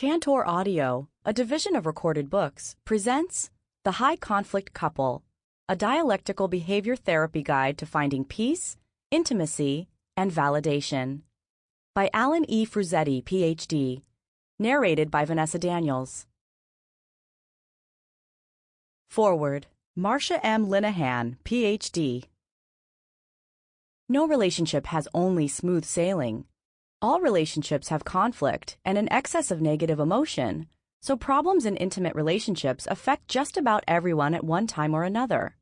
Tantor Audio, a division of Recorded Books, presents The High Conflict Couple, a dialectical behavior therapy guide to finding peace, intimacy, and validation. By Alan E. Fruzzetti, Ph.D. Narrated by Vanessa Daniels. Forward. Marcia M. Linehan, Ph.D. No relationship has only smooth sailing. All relationships have conflict and an excess of negative emotion, so problems in intimate relationships affect just about everyone at one time or another.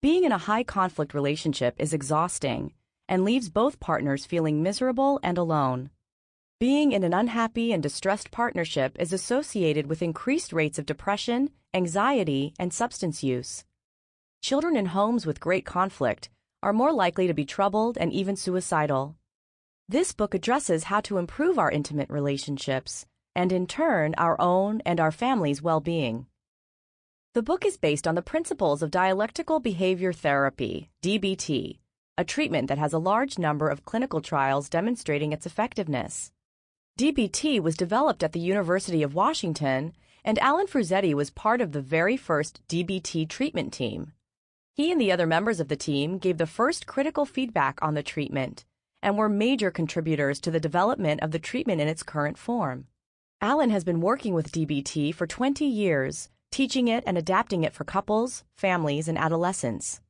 Being in a high-conflict relationship is exhausting and leaves both partners feeling miserable and alone. Being in an unhappy and distressed partnership is associated with increased rates of depression, anxiety, and substance use. Children in homes with great conflict are more likely to be troubled and even suicidal. This book addresses how to improve our intimate relationships and, in turn, our own and our family's well-being. The book is based on the principles of dialectical behavior therapy, DBT, a treatment that has a large number of clinical trials demonstrating its effectiveness. DBT was developed at the University of Washington, and Alan Fruzzetti was part of the very first DBT treatment team. He and the other members of the team gave the first critical feedback on the treatment and were major contributors to the development of the treatment in its current form. Alan has been working with DBT for 20 years, teaching it and adapting it for couples, families, and adolescents.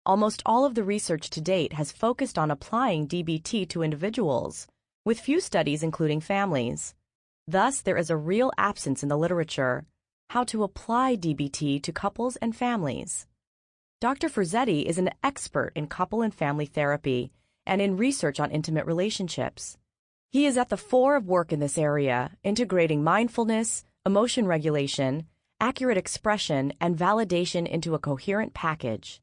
Almost all of the research to date has focused on applying DBT to individuals, with few studies including families. Thus, there is a real absence in the literature how to apply DBT to couples and families. Dr. Fruzzetti is an expert in couple and family therapy and in research on intimate relationships. He is at the fore of work in this area, integrating mindfulness, emotion regulation, accurate expression, and validation into a coherent package.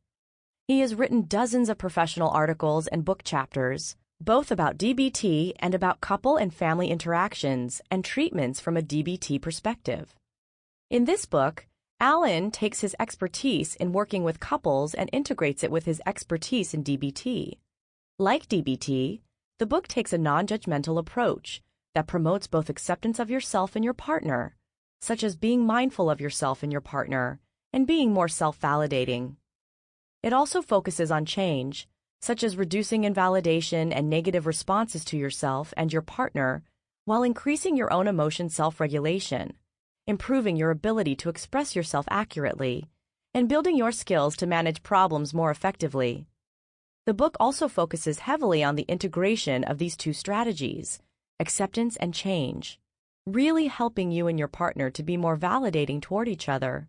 He has written dozens of professional articles and book chapters, both about DBT and about couple and family interactions and treatments from a DBT perspective. In this book, Alan takes his expertise in working with couples and integrates it with his expertise in DBT. Like DBT, the book takes a non-judgmental approach that promotes both acceptance of yourself and your partner, such as being mindful of yourself and your partner and being more self-validating. It also focuses on change, such as reducing invalidation and negative responses to yourself and your partner, while increasing your own emotion self-regulation, improving your ability to express yourself accurately, and building your skills to manage problems more effectively. The book also focuses heavily on the integration of these two strategies, acceptance and change, really helping you and your partner to be more validating toward each other.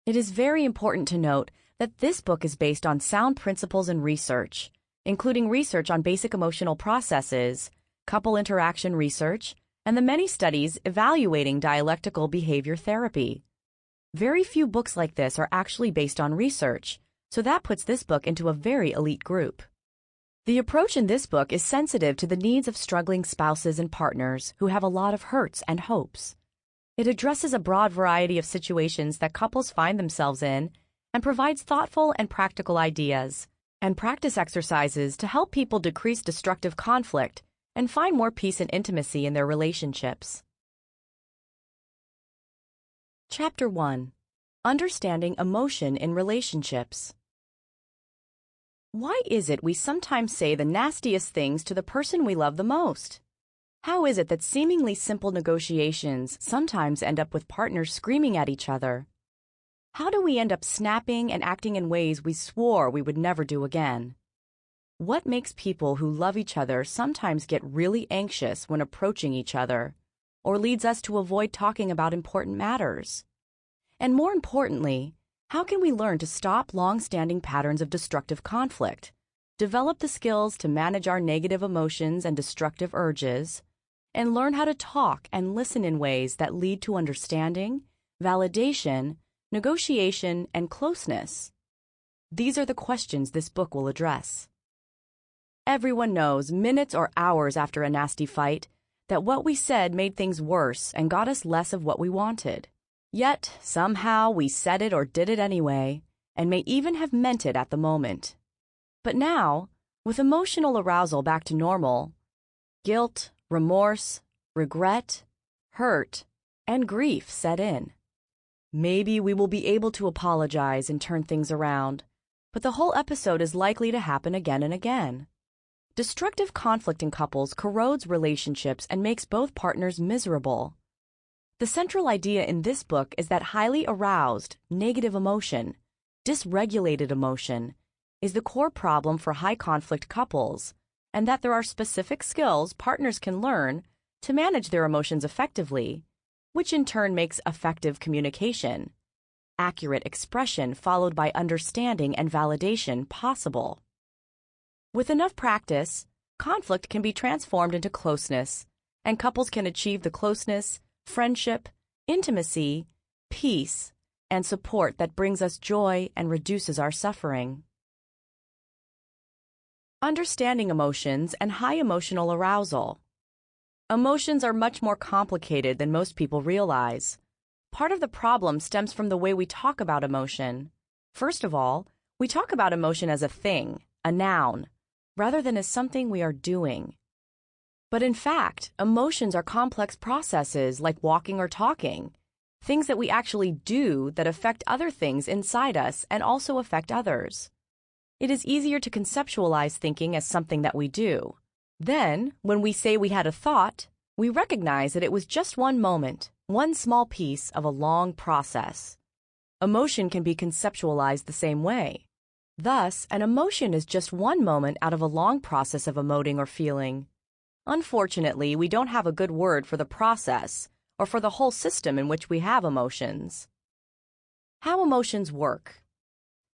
It is very important to note that this book is based on sound principles and research, including research on basic emotional processes, couple interaction research, and the many studies evaluating dialectical behavior therapy. Very few books like this are actually based on research, so that puts this book into a very elite group. The approach in this book is sensitive to the needs of struggling spouses and partners who have a lot of hurts and hopes. It addresses a broad variety of situations that couples find themselves in and provides thoughtful and practical ideas and practice exercises to help people decrease destructive conflict and find more peace and intimacy in their relationships. Chapter 1. Understanding Emotion in Relationships. Why is it we sometimes say the nastiest things to the person we love the most? How is it that seemingly simple negotiations sometimes end up with partners screaming at each other? How do we end up snapping and acting in ways we swore we would never do again? What makes people who love each other sometimes get really anxious when approaching each other, or leads us to avoid talking about important matters? And more importantly, how can we learn to stop long-standing patterns of destructive conflict, develop the skills to manage our negative emotions and destructive urges, and learn how to talk and listen in ways that lead to understanding, validation, negotiation, and closeness? These are the questions this book will address. Everyone knows, minutes or hours after a nasty fight, that what we said made things worse and got us less of what we wanted. Yet, somehow, we said it or did it anyway, and may even have meant it at the moment. But now, with emotional arousal back to normal, guilt, remorse, regret, hurt, and grief set in. Maybe we will be able to apologize and turn things around, but the whole episode is likely to happen again and again. Destructive conflict in couples corrodes relationships and makes both partners miserable. The central idea in this book is that highly aroused, negative emotion, dysregulated emotion, is the core problem for high-conflict couples, and that there are specific skills partners can learn to manage their emotions effectively, which in turn makes effective communication, accurate expression followed by understanding and validation possible. With enough practice, conflict can be transformed into closeness, and couples can achieve the closeness, friendship, intimacy, peace, and support that brings us joy and reduces our suffering. Understanding emotions and high emotional arousal. Emotions are much more complicated than most people realize. Part of the problem stems from the way we talk about emotion. First of all, we talk about emotion as a thing, a noun, rather than as something we are doing. But in fact, emotions are complex processes like walking or talking, things that we actually do that affect other things inside us and also affect others. It is easier to conceptualize thinking as something that we do. Then, when we say we had a thought, we recognize that it was just one moment, one small piece of a long process. Emotion can be conceptualized the same way. Thus, an emotion is just one moment out of a long process of emoting or feeling. Unfortunately, we don't have a good word for the process or for the whole system in which we have emotions. How emotions work.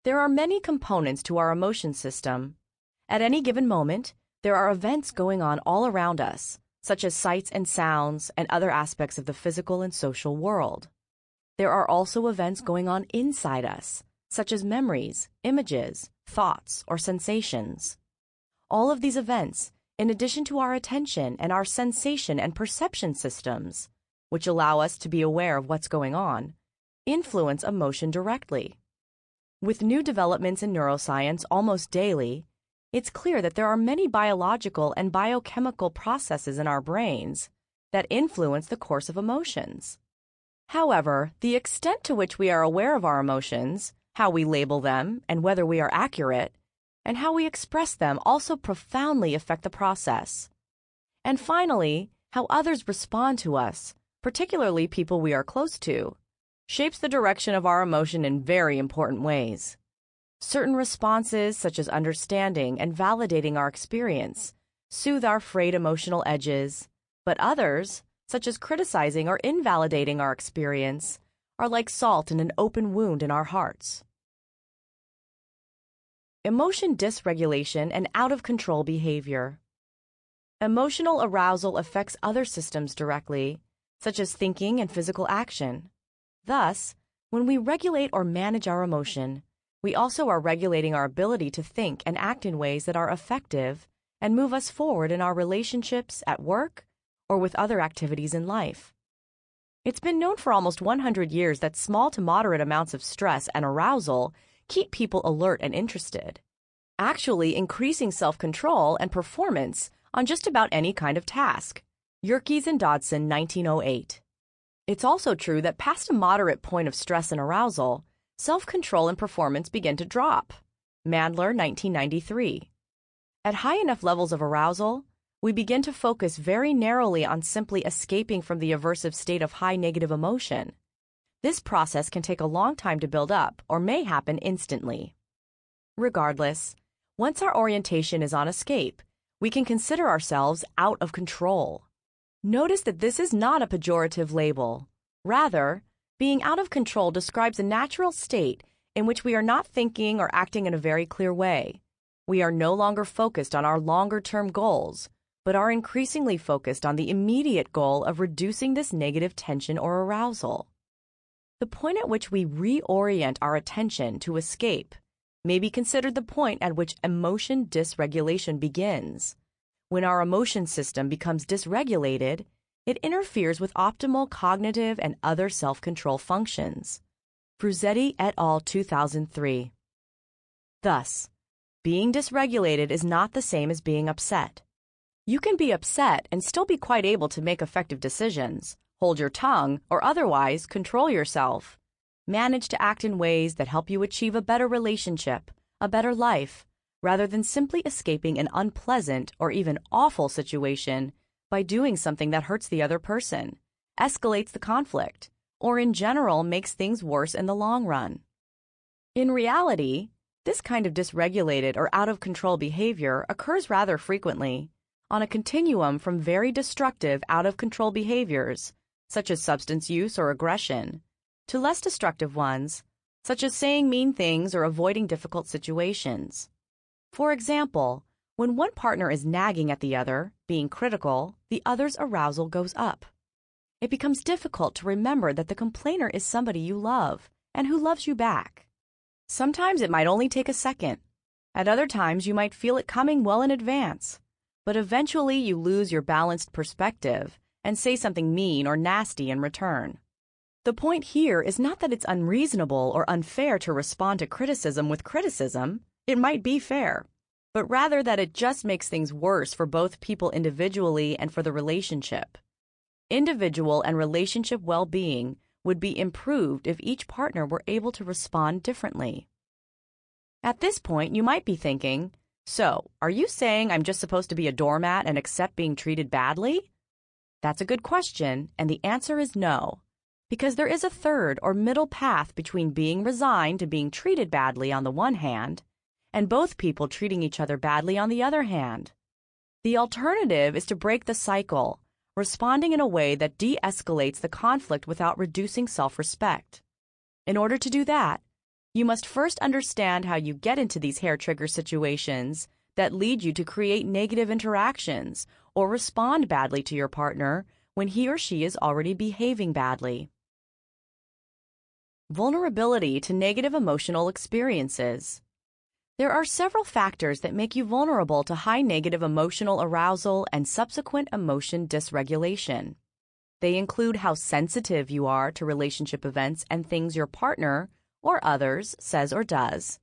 There are many components to our emotion system. At any given moment, there are events going on all around us, such as sights and sounds and other aspects of the physical and social world. There are also events going on inside us, such as memories, images, thoughts, or sensations. All of these events, in addition to our attention and our sensation and perception systems, which allow us to be aware of what's going on, influence emotion directly. With new developments in neuroscience almost daily, it's clear that there are many biological and biochemical processes in our brains that influence the course of emotions. However, the extent to which we are aware of our emotions, how we label them, and whether we are accurate, and how we express them also profoundly affect the process. And finally, how others respond to us, particularly people we are close to, shapes the direction of our emotion in very important ways. Certain responses, such as understanding and validating our experience, soothe our frayed emotional edges, but others, such as criticizing or invalidating our experience, are like salt in an open wound in our hearts. Emotion dysregulation and out-of-control behavior. Emotional arousal affects other systems directly, such as thinking and physical action. Thus, when we regulate or manage our emotion, we also are regulating our ability to think and act in ways that are effective and move us forward in our relationships, at work, or with other activities in life. It's been known for almost 100 years that small to moderate amounts of stress and arousal keep people alert and interested, actually increasing self-control and performance on just about any kind of task. Yerkes and Dodson, 1908. It's also true that past a moderate point of stress and arousal, self-control and performance begin to drop. Mandler, 1993. At high enough levels of arousal, we begin to focus very narrowly on simply escaping from the aversive state of high negative emotion. This process can take a long time to build up or may happen instantly. Regardless, once our orientation is on escape, we can consider ourselves out of control. Notice that this is not a pejorative label. Rather, being out of control describes a natural state in which we are not thinking or acting in a very clear way. We are no longer focused on our longer-term goals, but are increasingly focused on the immediate goal of reducing this negative tension or arousal. The point at which we reorient our attention to escape may be considered the point at which emotion dysregulation begins. When our emotion system becomes dysregulated, it interferes with optimal cognitive and other self-control functions. Fruzzetti et al. 2003. Thus, being dysregulated is not the same as being upset. You can be upset and still be quite able to make effective decisions, hold your tongue, or otherwise control yourself. Manage to act in ways that help you achieve a better relationship, a better life, rather than simply escaping an unpleasant or even awful situation by doing something that hurts the other person, escalates the conflict, or in general makes things worse in the long run. In reality, this kind of dysregulated or out-of-control behavior occurs rather frequently, on a continuum from very destructive out-of-control behaviors, such as substance use or aggression, to less destructive ones, such as saying mean things or avoiding difficult situations. For example, when one partner is nagging at the other, being critical, the other's arousal goes up. It becomes difficult to remember that the complainer is somebody you love and who loves you back. Sometimes it might only take a second. At other times, you might feel it coming well in advance. But eventually, you lose your balanced perspective and say something mean or nasty in return. The point here is not that it's unreasonable or unfair to respond to criticism with criticism. It might be fair, but rather that it just makes things worse for both people individually and for the relationship. Individual and relationship well-being would be improved if each partner were able to respond differently. At this point, you might be thinking, so, are you saying I'm just supposed to be a doormat and accept being treated badly? That's a good question, and the answer is no, because there is a third or middle path between being resigned to being treated badly on the one hand, and both people treating each other badly on the other hand. The alternative is to break the cycle, responding in a way that de-escalates the conflict without reducing self-respect. In order to do that, you must first understand how you get into these hair-trigger situations that lead you to create negative interactions or respond badly to your partner when he or she is already behaving badly. Vulnerability to negative emotional experiences. There are several factors that make you vulnerable to high negative emotional arousal and subsequent emotion dysregulation. They include how sensitive you are to relationship events and things your partner or others says or does,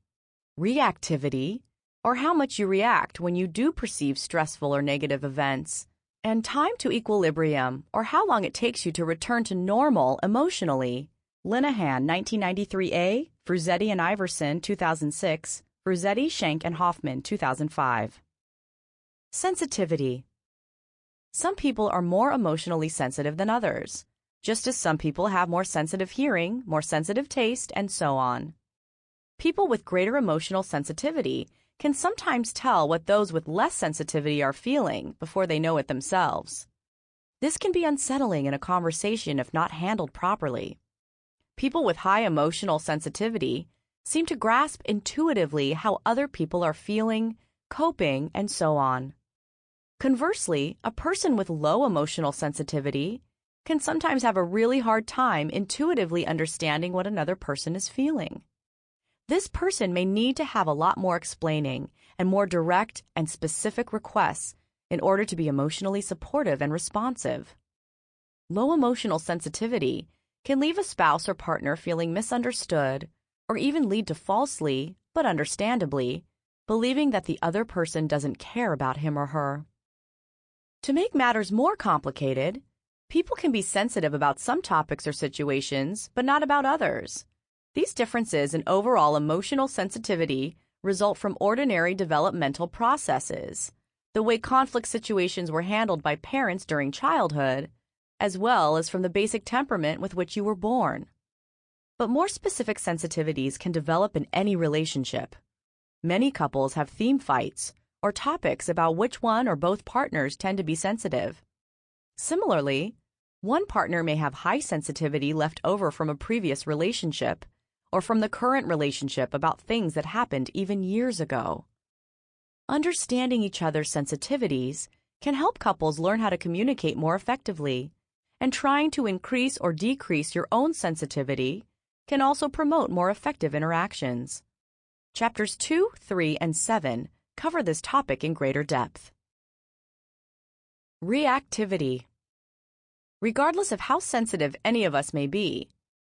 reactivity, or how much you react when you do perceive stressful or negative events, and time to equilibrium, or how long it takes you to return to normal emotionally. Linehan, 1993a, Fruzzetti and Iverson, 2006, Fruzzetti, Schenk, and Hoffman, 2005. Sensitivity. Some people are more emotionally sensitive than others, just as some people have more sensitive hearing, more sensitive taste, and so on. People with greater emotional sensitivity can sometimes tell what those with less sensitivity are feeling before they know it themselves. This can be unsettling in a conversation if not handled properly. People with high emotional sensitivity seem to grasp intuitively how other people are feeling, coping, and so on. Conversely, a person with low emotional sensitivity can sometimes have a really hard time intuitively understanding what another person is feeling. This person may need to have a lot more explaining and more direct and specific requests in order to be emotionally supportive and responsive. Low emotional sensitivity can leave a spouse or partner feeling misunderstood or even lead to falsely, but understandably, believing that the other person doesn't care about him or her. To make matters more complicated, people can be sensitive about some topics or situations, but not about others. These differences in overall emotional sensitivity result from ordinary developmental processes, the way conflict situations were handled by parents during childhood, as well as from the basic temperament with which you were born. But more specific sensitivities can develop in any relationship. Many couples have theme fights or topics about which one or both partners tend to be sensitive. Similarly, one partner may have high sensitivity left over from a previous relationship or from the current relationship about things that happened even years ago. Understanding each other's sensitivities can help couples learn how to communicate more effectively, and trying to increase or decrease your own sensitivity can also promote more effective interactions. Chapters 2, 3, and 7 cover this topic in greater depth. Reactivity. Regardless of how sensitive any of us may be,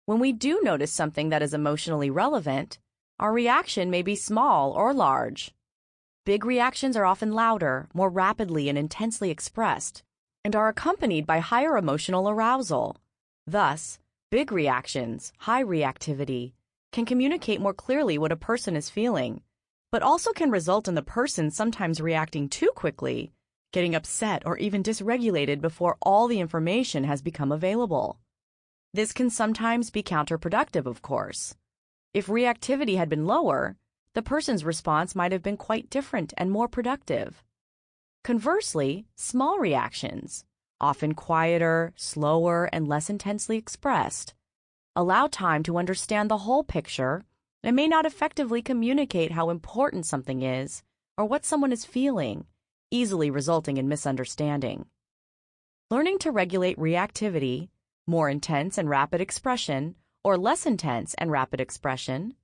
when we do notice something that is emotionally relevant, our reaction may be small or large. Big reactions are often louder, more rapidly and intensely expressed, and are accompanied by higher emotional arousal. Thus, big reactions, high reactivity, can communicate more clearly what a person is feeling, but also can result in the person sometimes reacting too quickly, getting upset or even dysregulated before all the information has become available. This can sometimes be counterproductive, of course. If reactivity had been lower, the person's response might have been quite different and more productive. Conversely, small reactions, often quieter, slower, and less intensely expressed, allow time to understand the whole picture and may not effectively communicate how important something is or what someone is feeling, easily resulting in misunderstanding. Learning to regulate reactivity, more intense and rapid expression, or less intense and rapid expression,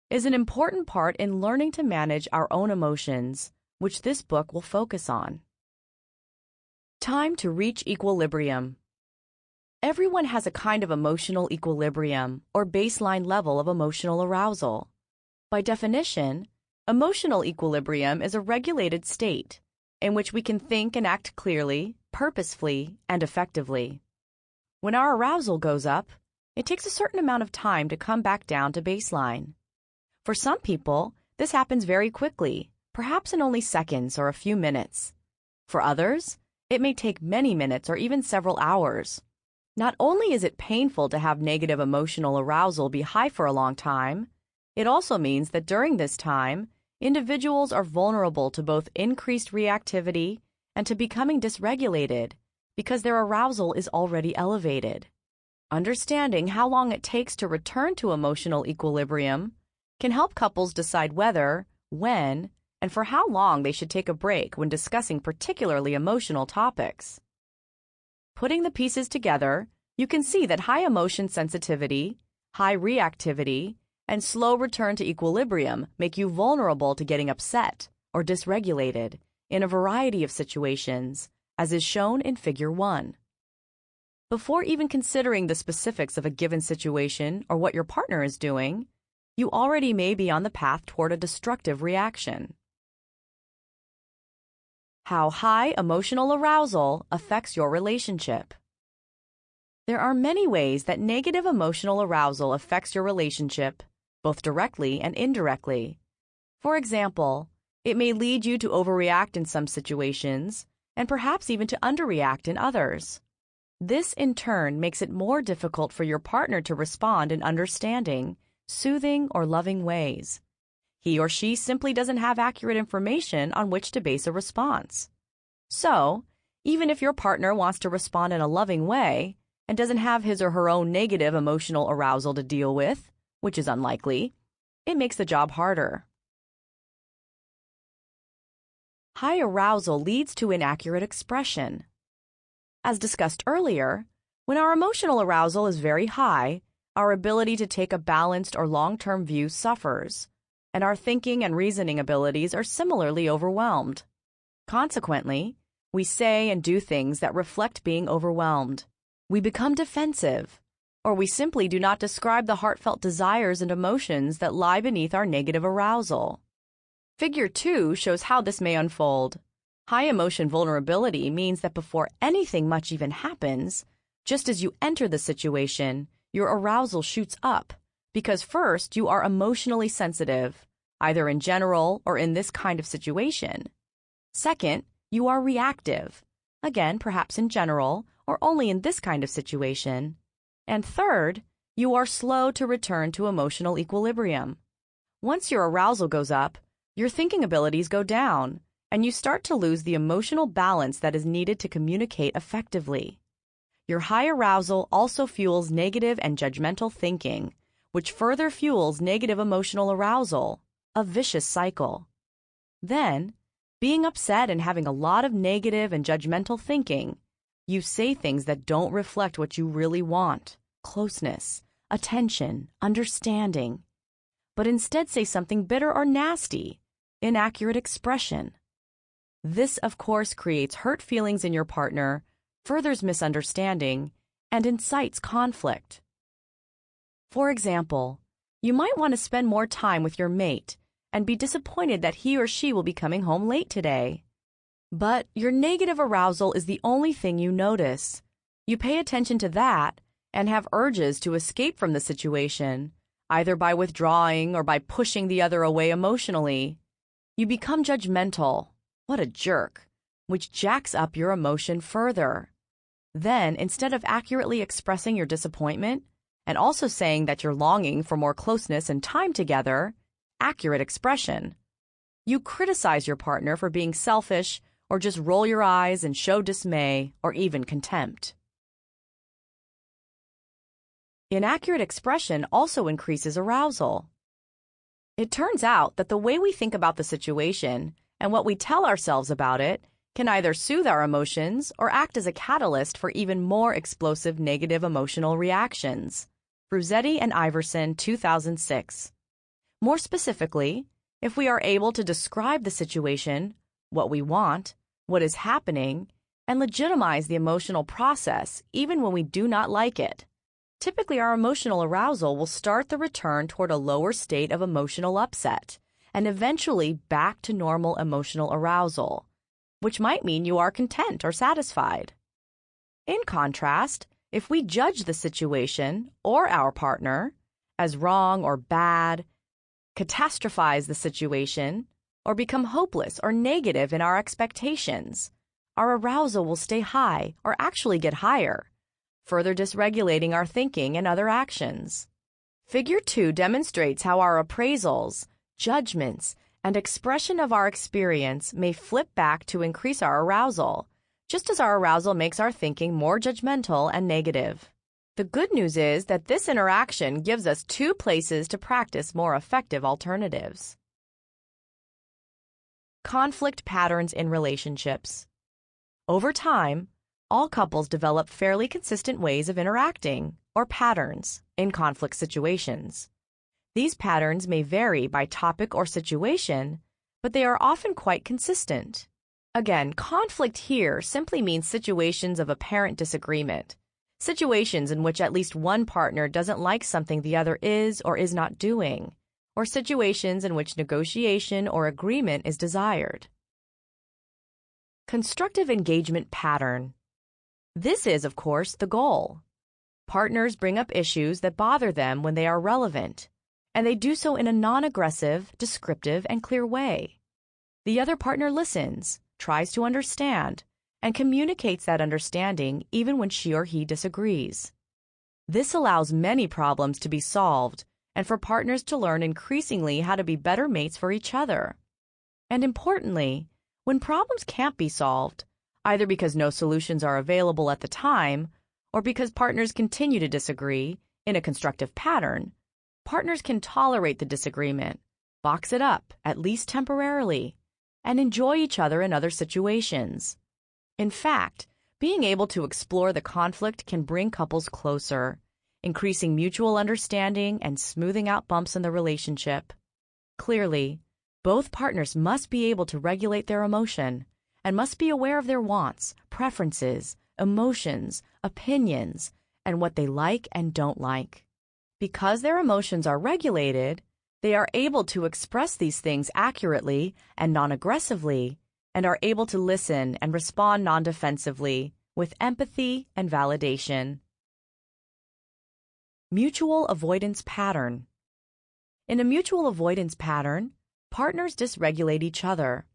is an important part in learning to manage our own emotions, which this book will focus on. Time to reach equilibrium. Everyone has a kind of emotional equilibrium or baseline level of emotional arousal. By definition, emotional equilibrium is a regulated state in which we can think and act clearly, purposefully, and effectively. When our arousal goes up, it takes a certain amount of time to come back down to baseline. For some people, this happens very quickly, perhaps in only seconds or a few minutes. For others, it may take many minutes or even several hours. Not only is it painful to have negative emotional arousal be high for a long time, it also means that during this time, individuals are vulnerable to both increased reactivity and to becoming dysregulated because their arousal is already elevated. Understanding how long it takes to return to emotional equilibrium can help couples decide whether, when, and for how long they should take a break when discussing particularly emotional topics. Putting the pieces together, you can see that high emotion sensitivity, high reactivity, and slow return to equilibrium make you vulnerable to getting upset or dysregulated in a variety of situations, as is shown in Figure 1. Before even considering the specifics of a given situation or what your partner is doing, you already may be on the path toward a destructive reaction. How high emotional arousal affects your relationship. There are many ways that negative emotional arousal affects your relationship, both directly and indirectly. For example, it may lead you to overreact in some situations, and perhaps even to underreact in others. This, in turn, makes it more difficult for your partner to respond in understanding, soothing, or loving ways. He or she simply doesn't have accurate information on which to base a response. So, even if your partner wants to respond in a loving way and doesn't have his or her own negative emotional arousal to deal with, which is unlikely, it makes the job harder. High arousal leads to inaccurate expression. As discussed earlier, when our emotional arousal is very high, our ability to take a balanced or long-term view suffers, and our thinking and reasoning abilities are similarly overwhelmed. Consequently, we say and do things that reflect being overwhelmed. We become defensive, or we simply do not describe the heartfelt desires and emotions that lie beneath our negative arousal. Figure 2 shows how this may unfold. High emotion vulnerability means that before anything much even happens, just as you enter the situation, your arousal shoots up, because first you are emotionally sensitive, either in general or in this kind of situation. Second, you are reactive, again perhaps in general or only in this kind of situation. And third, you are slow to return to emotional equilibrium. Once your arousal goes up, your thinking abilities go down, and you start to lose the emotional balance that is needed to communicate effectively. Your high arousal also fuels negative and judgmental thinking, which further fuels negative emotional arousal, a vicious cycle. Then, being upset and having a lot of negative and judgmental thinking, you say things that don't reflect what you really want, closeness, attention, understanding, but instead say something bitter or nasty, inaccurate expression. This, of course, creates hurt feelings in your partner, furthers misunderstanding, and incites conflict. For example, you might want to spend more time with your mate and be disappointed that he or she will be coming home late today. But your negative arousal is the only thing you notice. You pay attention to that and have urges to escape from the situation, either by withdrawing or by pushing the other away emotionally. You become judgmental. What a jerk, which jacks up your emotion further. Then, instead of accurately expressing your disappointment and also saying that you're longing for more closeness and time together, accurate expression, you criticize your partner for being selfish or just roll your eyes and show dismay or even contempt. Inaccurate expression also increases arousal. It turns out that the way we think about the situation and what we tell ourselves about it can either soothe our emotions or act as a catalyst for even more explosive negative emotional reactions. Fruzzetti and Iverson, 2006. More specifically, if we are able to describe the situation, what we want, what is happening, and legitimize the emotional process even when we do not like it, typically our emotional arousal will start the return toward a lower state of emotional upset and eventually back to normal emotional arousal, which might mean you are content or satisfied. In contrast, if we judge the situation or our partner as wrong or bad, catastrophize the situation, or become hopeless or negative in our expectations, our arousal will stay high or actually get higher, further dysregulating our thinking and other actions. Figure 2 demonstrates how our appraisals, judgments, and expression of our experience may flip back to increase our arousal, just as our arousal makes our thinking more judgmental and negative. The good news is that this interaction gives us 2 places to practice more effective alternatives. Conflict patterns in relationships. Over time, all couples develop fairly consistent ways of interacting, or patterns, in conflict situations. These patterns may vary by topic or situation, but they are often quite consistent. Again, conflict here simply means situations of apparent disagreement, situations in which at least one partner doesn't like something the other is or is not doing, or situations in which negotiation or agreement is desired. Constructive engagement pattern. This is, of course, the goal. Partners bring up issues that bother them when they are relevant, and they do so in a non-aggressive, descriptive, and clear way. The other partner listens, tries to understand, and communicates that understanding even when she or he disagrees. This allows many problems to be solved and for partners to learn increasingly how to be better mates for each other. And importantly, when problems can't be solved, either because no solutions are available at the time or because partners continue to disagree in a constructive pattern, partners can tolerate the disagreement, box it up, at least temporarily, and enjoy each other in other situations. In fact, being able to explore the conflict can bring couples closer, increasing mutual understanding and smoothing out bumps in the relationship. Clearly, both partners must be able to regulate their emotion and must be aware of their wants, preferences, emotions, opinions, and what they like and don't like. Because their emotions are regulated, they are able to express these things accurately and non-aggressively, and are able to listen and respond non-defensively with empathy and validation. Mutual avoidance pattern. In a mutual avoidance pattern, partners dysregulate each other.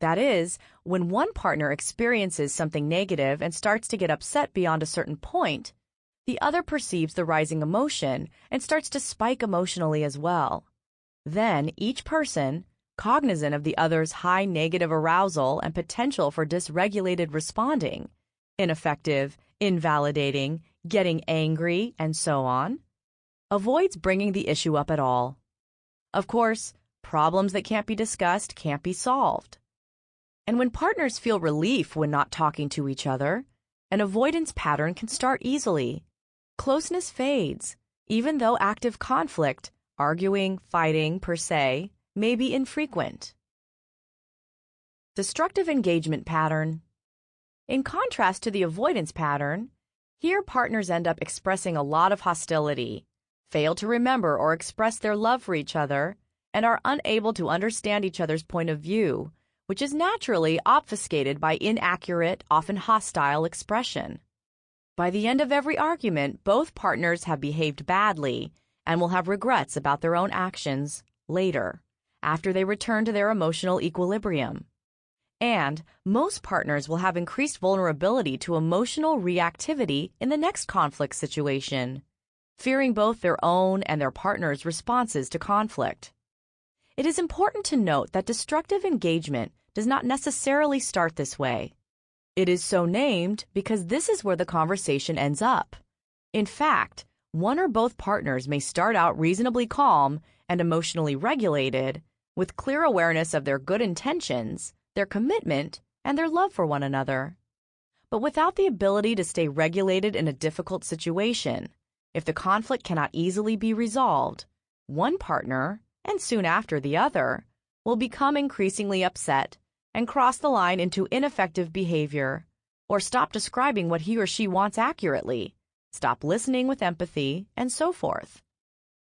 That is, when one partner experiences something negative and starts to get upset beyond a certain point, the other perceives the rising emotion and starts to spike emotionally as well. Then each person, cognizant of the other's high negative arousal and potential for dysregulated responding, ineffective, invalidating, getting angry, and so on, avoids bringing the issue up at all. Of course, problems that can't be discussed can't be solved. And when partners feel relief when not talking to each other, an avoidance pattern can start easily. Closeness fades, even though active conflict, arguing, fighting per se, may be infrequent. Destructive engagement pattern. In contrast to the avoidance pattern, here partners end up expressing a lot of hostility, fail to remember or express their love for each other, and are unable to understand each other's point of view, which is naturally obfuscated by inaccurate, often hostile expression. By the end of every argument, both partners have behaved badly and will have regrets about their own actions later, after they return to their emotional equilibrium. And most partners will have increased vulnerability to emotional reactivity in the next conflict situation, fearing both their own and their partner's responses to conflict. It is important to note that destructive engagement does not necessarily start this way. It is so named because this is where the conversation ends up. In fact, one or both partners may start out reasonably calm and emotionally regulated, with clear awareness of their good intentions, their commitment, and their love for one another. But without the ability to stay regulated in a difficult situation, if the conflict cannot easily be resolved, one partner, and soon after the other, will become increasingly upset and cross the line into ineffective behavior, or stop describing what he or she wants accurately, stop listening with empathy, and so forth.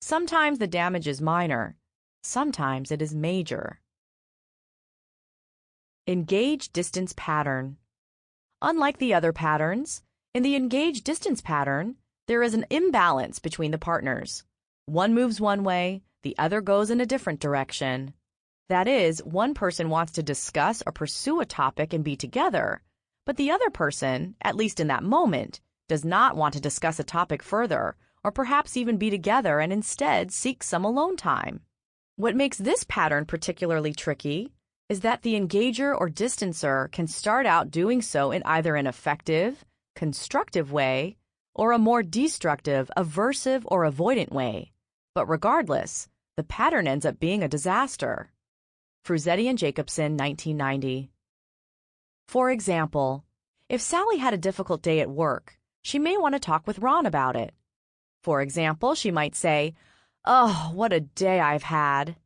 Sometimes the damage is minor, sometimes it is major. Engage distance pattern. Unlike the other patterns, in the engage distance pattern, there is an imbalance between the partners. One moves one way, the other goes in a different direction. That is, one person wants to discuss or pursue a topic and be together, but the other person, at least in that moment, does not want to discuss a topic further, or perhaps even be together and instead seek some alone time. What makes this pattern particularly tricky is that the engager or distancer can start out doing so in either an effective, constructive way, or a more destructive, aversive, or avoidant way. But regardless, the pattern ends up being a disaster. Fruzzetti and Jacobson, 1990. For example, if Sally had a difficult day at work, she may want to talk with Ron about it. For example, she might say, "Oh, what a day I've had."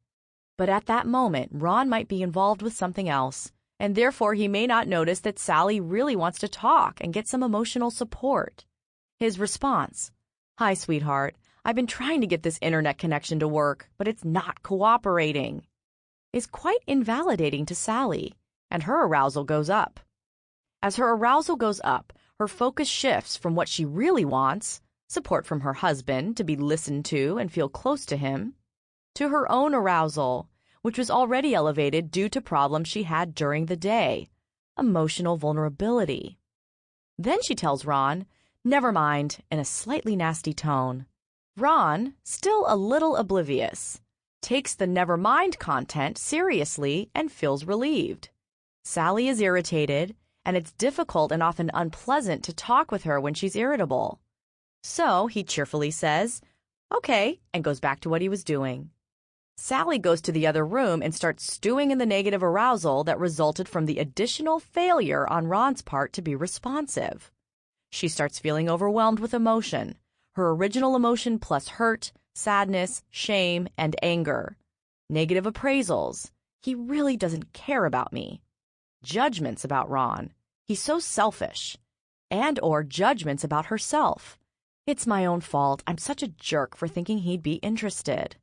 But at that moment, Ron might be involved with something else, and therefore he may not notice that Sally really wants to talk and get some emotional support. His response, "Hi, sweetheart. I've been trying to get this internet connection to work, but it's not cooperating," is quite invalidating to Sally, and her arousal goes up. As her arousal goes up, her focus shifts from what she really wants, support from her husband to be listened to and feel close to him, to her own arousal, which was already elevated due to problems she had during the day, emotional vulnerability. Then she tells Ron, "Never mind," in a slightly nasty tone. Ron, still a little oblivious, takes the never mind content seriously and feels relieved. Sally is irritated, and it's difficult and often unpleasant to talk with her when she's irritable. So he cheerfully says, "Okay," and goes back to what he was doing. Sally goes to the other room and starts stewing in the negative arousal that resulted from the additional failure on Ron's part to be responsive. She starts feeling overwhelmed with emotion, her original emotion plus hurt, sadness, shame, and anger. Negative appraisals. "He really doesn't care about me." Judgments about Ron. "He's so selfish." And/or judgments about herself. "It's my own fault. I'm such a jerk for thinking he'd be interested."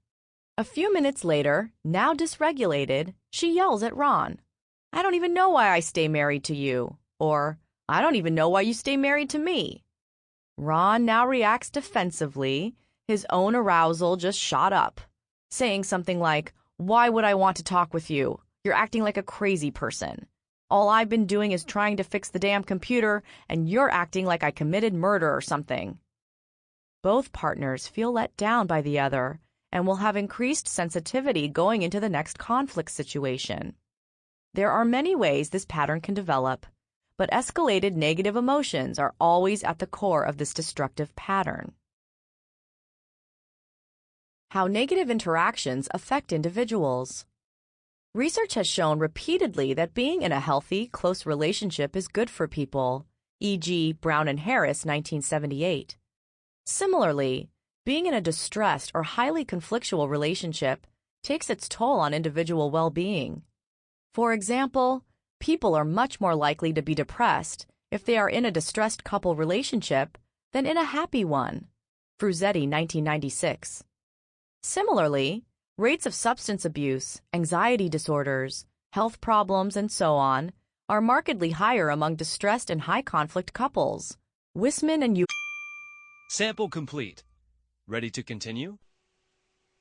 A few minutes later, now dysregulated, she yells at Ron, "I don't even know why I stay married to you," or "I don't even know why you stay married to me." Ron now reacts defensively, his own arousal just shot up, saying something like, "Why would I want to talk with you? You're acting like a crazy person. All I've been doing is trying to fix the damn computer, and you're acting like I committed murder or something." Both partners feel let down by the other and will have increased sensitivity going into the next conflict situation. There are many ways this pattern can develop, but escalated negative emotions are always at the core of this destructive pattern. How negative interactions affect individuals. Research has shown repeatedly that being in a healthy, close relationship is good for people, e.g., Brown and Harris, 1978. Similarly, being in a distressed or highly conflictual relationship takes its toll on individual well-being. For example, people are much more likely to be depressed if they are in a distressed couple relationship than in a happy one. Fruzzetti, 1996. Similarly, rates of substance abuse, anxiety disorders, health problems, and so on, are markedly higher among distressed and high-conflict couples. Wisman and Sample complete. Ready to continue?